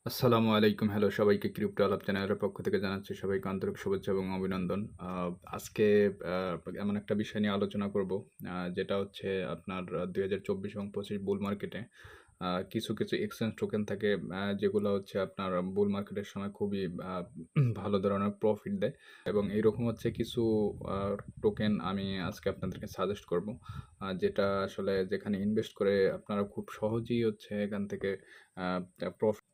আসসালামু আলাইকুম। হ্যালো সবাইকে ক্রিপ্টো আলাপ চ্যানেলের পক্ষ থেকে জানাচ্ছি সবাইকে আন্তরিক শুভেচ্ছা এবং অভিনন্দন। আজকে আ এমন একটা বিষয় নিয়ে আলোচনা করব, যেটা হচ্ছে আপনার ২০২৪ এবং ২৫ বুল মার্কেটে কিছু এক্সচেঞ্জ টোকেন থাকে, যেগুলো হচ্ছে আপনার বুল মার্কেটের সময় খুবই আ ভালো ধরনের প্রফিট দেয় এবং এইরকম হচ্ছে কিছু আ টোকেন আমি আজকে আপনাদেরকে সাজেস্ট করব। যেটা আসলে যেখানে ইনভেস্ট করে আপনারা খুব সহজেই হচ্ছে এখান থেকে আ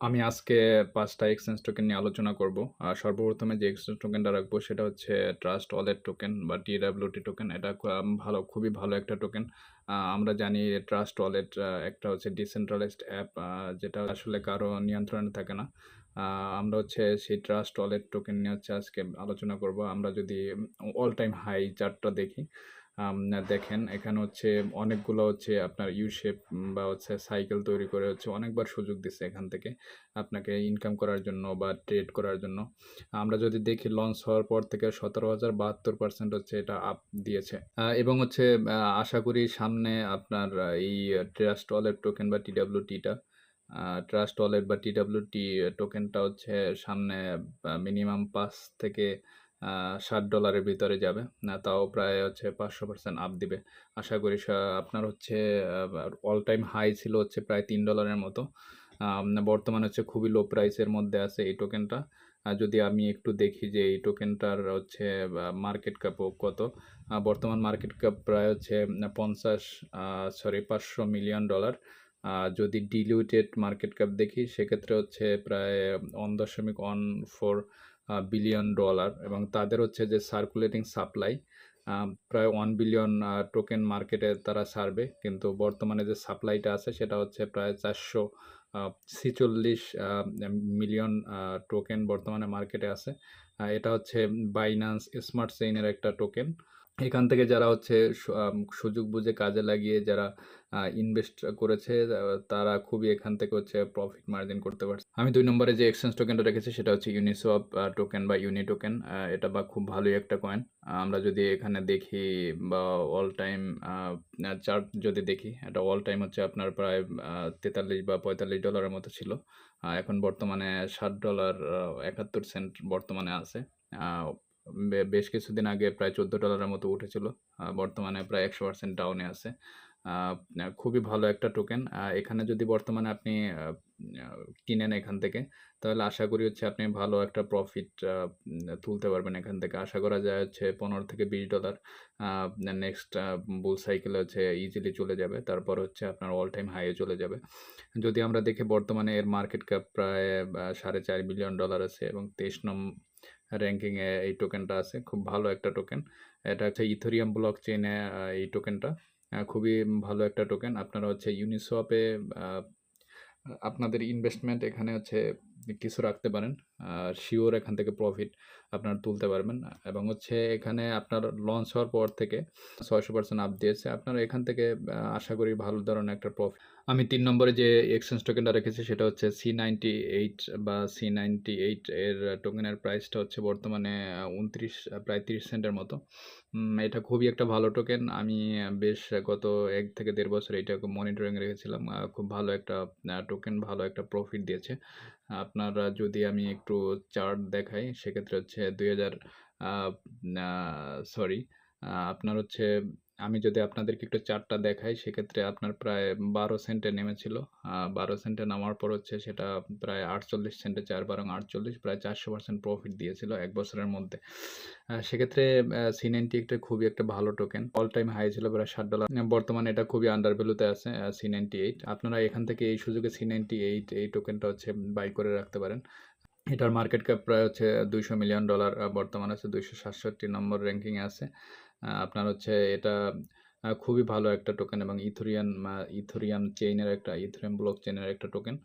আমি আজকে ৫ টা এক্সচেঞ্জ টোকেন নিয়ে আলোচনা করব। সর্বপ্রথমে যে এক্সচেঞ্জ টোকেনটা রাখবো সেটা হচ্ছে ট্রাস্ট ওয়ালেট টোকেন বা TWT টোকেন। এটা খুবই ভালো একটা টোকেন। আমরা জানি ট্রাস্ট ওয়ালেট একটা হচ্ছে ডিসেন্ট্রালাইজড অ্যাপ, যেটা আসলে কারো নিয়ন্ত্রণে থাকে না। আ আমরা হচ্ছে সেই ট্রাস্ট ওয়ালেট টোকেন নিয়ে হচ্ছে আজকে আলোচনা করব। আমরা যদি অল টাইম হাই চার্টটা দেখি, দেখেন এখানে হচ্ছে অনেকগুলো হচ্ছে আপনার ইউ শেপ বা হচ্ছে সাইকেল তৈরি করে হচ্ছে অনেকবার সুযোগ দিচ্ছে এখান থেকে আপনাকে ইনকাম করার জন্য বা ট্রেড করার জন্য। আমরা যদি দেখি লঞ্চ হওয়ার পর থেকে ১৭,০৭২% হচ্ছে এটা আপ দিয়েছে। এবং হচ্ছে আশা করি সামনে আপনার এই ট্রাস্ট ওয়ালেট টোকেন বা TWT টা ট্রাস্ট ওয়ালেট বা TWT টোকেনটা হচ্ছে সামনে মিনিমাম ৫ থেকে আ $৬০ এর ভিতরে যাবে। তাও প্রায় হচ্ছে ৫০০% আপ দিবে। আশা করি আপনার হচ্ছে অল টাইম হাই ছিল হচ্ছে প্রায় $৩ এর মতো। বর্তমানে হচ্ছে খুবই লো প্রাইসের মধ্যে আছে এই টোকেনটা। যদি আমি একটু দেখি যে এই টোকেনটার হচ্ছে মার্কেট ক্যাপও কত? বর্তমান মার্কেট ক্যাপ প্রায় হচ্ছে ৫০ $৫০০ মিলিয়ন। যদি diluted মার্কেট ক্যাপ দেখি সেক্ষেত্রে হচ্ছে প্রায় ১.14 বিলিয়ন ডলার এবং তাদের হচ্ছে যে সার্কুলেটিং সাপ্লাই প্রায় 1 বিলিয়ন টোকেন মার্কেটে তারা ছাড়বে। কিন্তু বর্তমানে যে সাপ্লাইটা আছে সেটা হচ্ছে প্রায় ৪৪৬ মিলিয়ন টোকেন বর্তমানে মার্কেটে আছে। এটা হচ্ছে Binance স্মার্ট চেইনের একটা টোকেন। এখান থেকে যারা হচ্ছে সুযোগ বুঝে কাজে লাগিয়ে যারা ইনভেস্ট করেছে, তারা খুবই এখান থেকে হচ্ছে প্রফিট মার্জিন করতে পারছে। আমি ২ নম্বরে যে এক্সচেঞ্জ টোকেনটা রেখেছি সেটা হচ্ছে Uniswap টোকেন বা ইউনি টোকেন। এটা খুব ভালোই একটা কয়েন। আমরা যদি এখানে দেখি বা অল টাইম আ আ চার্ট যদি দেখি, এটা অল টাইম হচ্ছে আপনার প্রায় ৪৩ বা $৪৫ এর মতো ছিল। এখন বর্তমানে $৬০ ৭১ বর্তমানে আছে। আ বেশ কিছুদিন আগে প্রায় $১৪ এর মতো উঠেছিল। বর্তমানে প্রায় ১০০% ডাউনে আছে। আ খুবই ভালো একটা টোকেন। এখানে যদি বর্তমানে আপনি আ আ কিনেন এখান থেকে, তাহলে আশা করি হচ্ছে আপনি ভালো একটা প্রফিট তুলতে পারবেন এখান থেকে। আশা করা যায় হচ্ছে $১৫-20 আ নেক্সট বুল সাইকেলে হচ্ছে ইজিলি চলে যাবে। তারপর হচ্ছে আপনার অল টাইম হাই এ চলে যাবে। যদি আমরা দেখি বর্তমানে এর মার্কেট ক্যাপ প্রায় $৪.৫ বিলিয়ন আছে এবং ২৩ র‍্যাংকিং এ এই টোকেনটা আছে। খুব ভালো একটা টোকেন। এটা হচ্ছে ইথেরিয়াম ব্লক চেইনে এই টোকেনটা। খুবই ভালো একটা টোকেন। আপনারা হচ্ছে Uniswap এ আ আপনাদের ইনভেস্টমেন্ট এখানে হচ্ছে কিছু রাখতে পারেন। সিওর এখান থেকে প্রফিট আপনারা তুলতে পারবেন এবং হচ্ছে এখানে আপনার লঞ্চ হওয়ার পর থেকে ৬০০% আপ দিয়েছে। আপনারা এখান থেকে আশা করি ভালো ধরনের একটা প্রফিট। আমি ৩ নম্বরে যে এক্সচেঞ্জ টোকেনটা রেখেছি সেটা হচ্ছে C98 বা C98 এর টোকেনের প্রাইসটা হচ্ছে বর্তমানে ২৯ প্রায় ৩০ সেন্টের মতো। এটা খুবই একটা ভালো টোকেন। আমি বেশ গত ১ থেকে ১.৫ বছর এইটাকে মনিটরিং এ রেখেছিলাম। খুব ভালো একটা টোকেন, ভালো একটা প্রফিট দিয়েছে। আপনারা যদি আমি একটু চার্ট দেখাই সেক্ষেত্রে হচ্ছে ২০০০ আ না সরি আপনার হচ্ছে আমি যদি আপনাদেরকে একটু চার্টটা দেখাই সেক্ষেত্রে আপনার প্রায় ১২ সেন্টে নেমেছিল। ১২ সেন্টে নামার পর হচ্ছে সেটা প্রায় ৪৮ সেন্টে ৪/১২ ৪৮ প্রায় ৪০০% প্রফিট দিয়েছিল ১ বছরের মধ্যে। সেক্ষেত্রে C98 খুবই একটা ভালো টোকেন। অল টাইম হাই ছিল প্রায় $৬০। বর্তমানে এটা খুবই আন্ডার ভ্যালুতে আছে C98। আপনারা এখান থেকে এই সুযোগে C98 এই টোকেনটা হচ্ছে বাই করে রাখতে পারেন। এটার মার্কেট ক্যাপ প্রায় হচ্ছে $২০০ মিলিয়ন, বর্তমানে আছে ২৬৭ নম্বর র‍্যাংকিং এ আছে। আপনার হচ্ছে এটা খুবই ভালো একটা টোকেন এবং ইথেরিয়াম চেইনের একটা ইথেরিয়াম ব্লক চেইনের একটা টোকেন।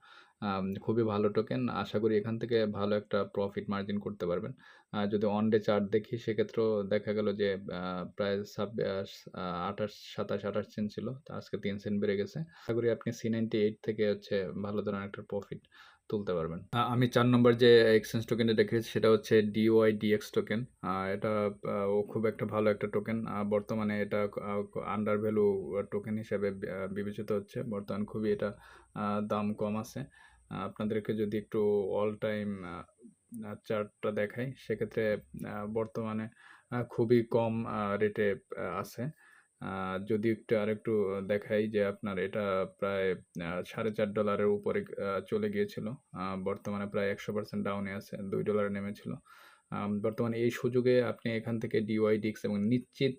খুবই ভালো টোকেন। আশা করি এখান থেকে ভালো একটা প্রফিট মার্জিন করতে পারবেন। যদি অন ডে চার্ট দেখি সেক্ষেত্রেও দেখা গেল যে প্রায় ২৮, ২৭, ২৮ সেন্ট ছিল। তো আজকে ৩ সেন্ট বেড়ে গেছে। আশা করি আপনি C98 থেকে হচ্ছে ভালো ধরনের একটা প্রফিট তুলতে পারবেন। আমি ৪ নম্বর যে এক্সচেঞ্জ টোকেনটা রেখেছি সেটা হচ্ছে DYDX টোকেন। এটা ও খুব একটা ভালো একটা টোকেন। বর্তমানে এটা আন্ডার ভ্যালু টোকেন হিসেবে বিবেচিত হচ্ছে। বর্তমানে খুবই এটা দাম কম আছে। আপনাদেরকে যদি একটু অল টাইম চার্টটা দেখাই, সেক্ষেত্রে বর্তমানে খুবই কম রেটে আছে। যদি একটু আরেকটু দেখাই যে আপনার এটা প্রায় $4.5 উপরে চলে গিয়েছিল। বর্তমানে প্রায় 100% ডাউনে আছে। $2 নেমেছিল। বর্তমানে এই সুযোগে আপনি এখান থেকে DYDX এবং নিশ্চিত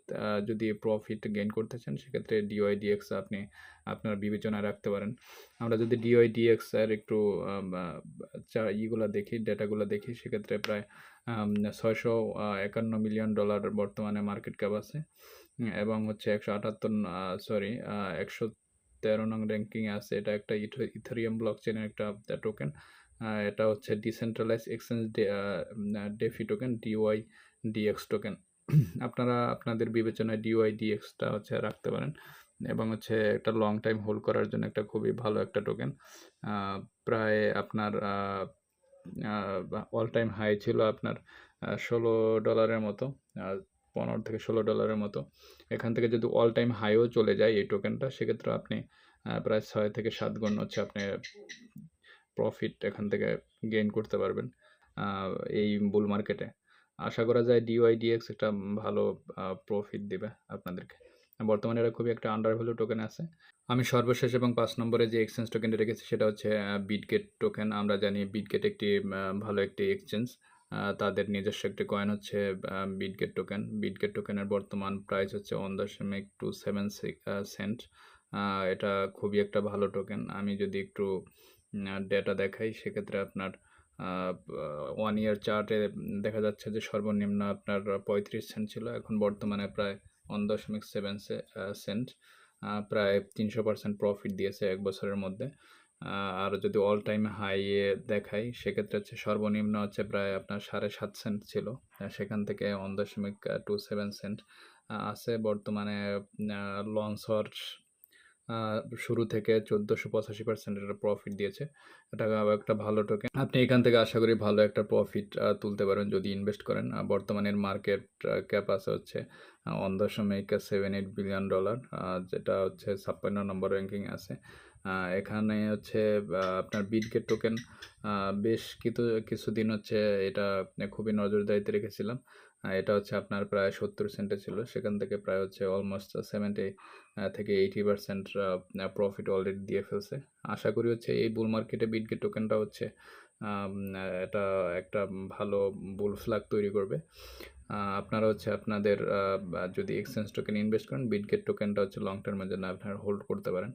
যদি প্রফিট গেইন করতে চান, সেক্ষেত্রে DYDX আপনি আপনার বিবেচনায় রাখতে পারেন। আমরা যদি DYDX এর একটু আম আ ইগুলা দেখি, ডেটাগুলা দেখি, সেক্ষেত্রে প্রায় $651 মিলিয়ন বর্তমানে মার্কেট ক্যাপ আছে। এবং হচ্ছে 178 সরি 113 নং র‍্যাংকিং এ আছে। এটা একটা ইথেরিয়াম ব্লকচেইনের একটা টোকেন। এটা হচ্ছে decentralised exchange DeFi token, DYDX token. আপনারা আপনাদের বিবেচনায় DYDX টা হচ্ছে রাখতে পারেন এবং হচ্ছে একটা লং টাইম হোল্ড করার জন্য একটা খুবই ভালো একটা টোকেন। প্রায় আপনার অল টাইম হাই ছিল আপনার $16 এর মতো। 15 থেকে $16 এর মতো। এখান থেকে যদি অল টাইম হাইও চলে যায় এই টোকেনটা, সেক্ষেত্রে আপনি প্রায় 6 থেকে 7 গুণ হচ্ছে আপনি প্রফিট এখান থেকে গেইন করতে পারবেন এই বুল মার্কেটে। আশা করা যায় DYDX একটা ভালো প্রফিট দিবে আপনাদেরকে। বর্তমানে এটা খুবই একটা আন্ডার ভ্যালু টোকেন আছে। আমি সর্বশেষ এবং 5 নম্বরে যে এক্সচেঞ্জ টোকেনটা রেখেছি, সেটা হচ্ছে বিটগেট টোকেন। আমরা জানি বিটগেট একটি ভালো একটি এক্সচেঞ্জ। তাদের নিজস্ব একটি কয়েন হচ্ছে বিটগেট টোকেন। বিটগেট টোকেনের বর্তমান প্রাইস হচ্ছে 1.276 সেন্ট। এটা খুবই একটা ভালো টোকেন। আমি যদি একটু ডেটা দেখাই, সেক্ষেত্রে আপনার 1 ইয়ার চার্টে দেখা যাচ্ছে যে সর্বনিম্ন আপনার 35 সেন্ট ছিল। এখন বর্তমানে প্রায় 1.7 সেন্ট। প্রায় 300% প্রফিট দিয়েছে 1 বছরের মধ্যে। আর যদি অল টাইম হাই এ দেখাই, সেক্ষেত্রে হচ্ছে সর্বনিম্ন হচ্ছে প্রায় আপনার 7.5 সেন্ট ছিল। সেখান থেকে 1.27 সেন্ট আছে। বর্তমানে লঞ্চ হওয়ার শুরু থেকে 1485% এটা প্রফিট দিয়েছে। এটা একটা ভালো টোকেন। আপনি এখান থেকে আশা করি ভালো একটা প্রফিট তুলতে পারবেন যদি ইনভেস্ট করেন। বর্তমানের মার্কেট ক্যাপ আছে হচ্ছে $1.78 বিলিয়ন, যেটা হচ্ছে 56 নম্বর র‍্যাংকিং এ আছে। এখানে হচ্ছে আপনার বিটগেট টোকেন বেশ কিছুদিন হচ্ছে এটা খুবই নজরদারিতে রেখেছিলাম। এটা হচ্ছে আপনার প্রায় 70 সেন্টে ছিল। সেখান থেকে প্রায় হচ্ছে অলমোস্ট 70 থেকে 80% প্রফিট অলরেডি দিয়ে ফেলছে। আশা করি হচ্ছে এই বুল মার্কেটে বিটগেট টোকেনটা হচ্ছে এটা একটা ভালো বুল ফ্ল্যাগ তৈরি করবে। আপনারা হচ্ছে আপনাদের যদি এক্সচেঞ্জ টোকেন ইনভেস্ট করেন, বিটগেট টোকেনটা হচ্ছে লং টার্মের জন্য আপনারা হোল্ড করতে পারেন।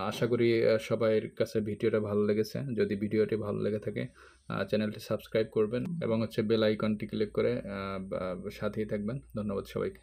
আশা করি সবাইয়ের কাছে ভিডিওটা ভালো লেগেছে। যদি ভিডিওটি ভালো লেগে থাকে, চ্যানেলটি সাবস্ক্রাইব করবেন এবং হচ্ছে বেল আইকনটি ক্লিক করে সাথেই থাকবেন। ধন্যবাদ সবাইকে।